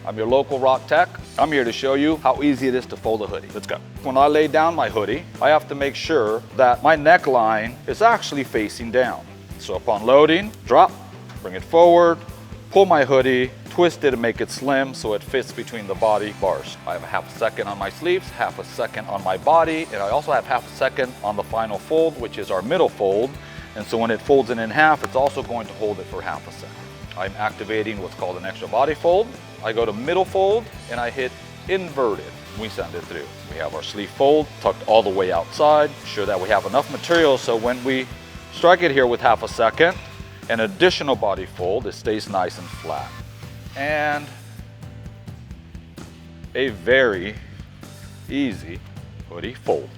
I'm your local ROQ Tech. I'm here to show you how easy it is to fold a hoodie. Let's go. When I lay down my hoodie, I have to make sure that my neckline is actually facing down. So upon loading, drop, bring it forward, pull my hoodie, twist it and make it slim so it fits between the body bars. I have a half a second on my sleeves, half a second on my body, and I also have half a second on the final fold, which is our middle fold. And so when it folds it in half, it's also going to hold it for half a second. I'm activating what's called an extra body fold. I go to middle fold and I hit inverted. We send it through. We have our sleeve fold tucked all the way outside. Ensure that we have enough material so when we strike it here with half a second, an additional body fold, it stays nice and flat. And a very easy hoodie fold.